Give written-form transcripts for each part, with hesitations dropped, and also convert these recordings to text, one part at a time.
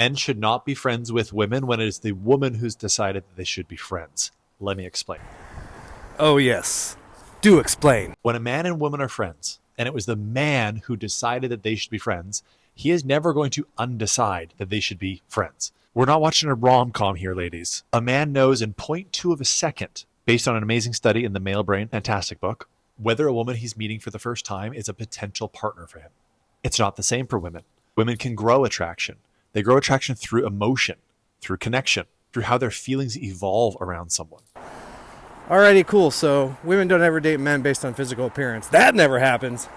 Men should not be friends with women when it is the woman who's decided that they should be friends. Let me explain. Oh, yes. Do explain. When a man and woman are friends, and it was the man who decided that they should be friends, he is never going to undecide that they should be friends. We're not watching a rom-com here, ladies. A man knows in 0.2 of a second, based on an amazing study in the Male Brain, fantastic book, whether a woman he's meeting for the first time is a potential partner for him. It's not the same for women. Women can grow attraction. They grow attraction through emotion, through connection, through how their feelings evolve around someone. Alrighty, cool. So women don't ever date men based on physical appearance. That never happens.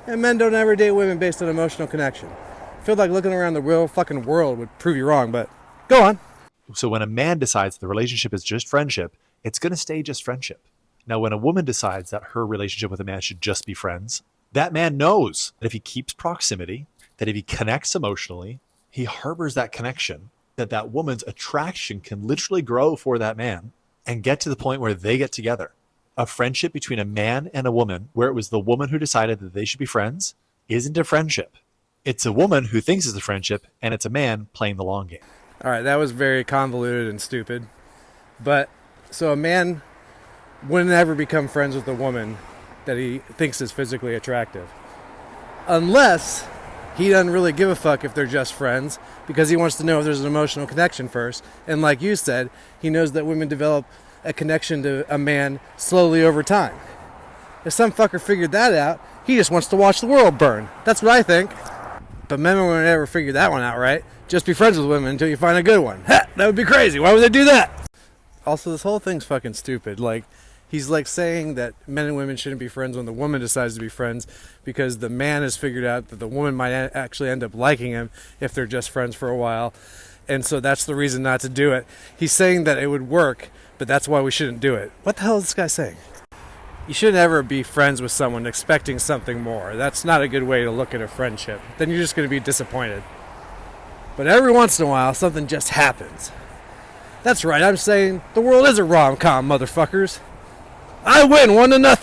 And men don't ever date women based on emotional connection. I feel like looking around the real fucking world would prove you wrong, but go on. So when a man decides the relationship is just friendship, it's going to stay just friendship. Now, when a woman decides that her relationship with a man should just be friends, that man knows that if he keeps proximity, that if he connects emotionally, he harbors that connection, that woman's attraction can literally grow for that man and get to the point where they get together. A friendship between a man and a woman, where it was the woman who decided that they should be friends, isn't a friendship. It's a woman who thinks it's a friendship, and it's a man playing the long game. All right, that was very convoluted and stupid. But, so a man wouldn't ever become friends with a woman that he thinks is physically attractive. Unless he doesn't really give a fuck if they're just friends, because he wants to know if there's an emotional connection first. And like you said, he knows that women develop a connection to a man slowly over time. If some fucker figured that out, he just wants to watch the world burn. That's what I think. But men won't ever figure that one out, right? Just be friends with women until you find a good one. Ha! That would be crazy. Why would they do that? Also, this whole thing's fucking stupid. Like, he's like saying that men and women shouldn't be friends when the woman decides to be friends because the man has figured out that the woman might actually end up liking him if they're just friends for a while. And so that's the reason not to do it. He's saying that it would work, but that's why we shouldn't do it. What the hell is this guy saying? You shouldn't ever be friends with someone expecting something more. That's not a good way to look at a friendship. Then you're just going to be disappointed. But every once in a while, something just happens. That's right, I'm saying the world is a rom-com, motherfuckers. I win 1-0.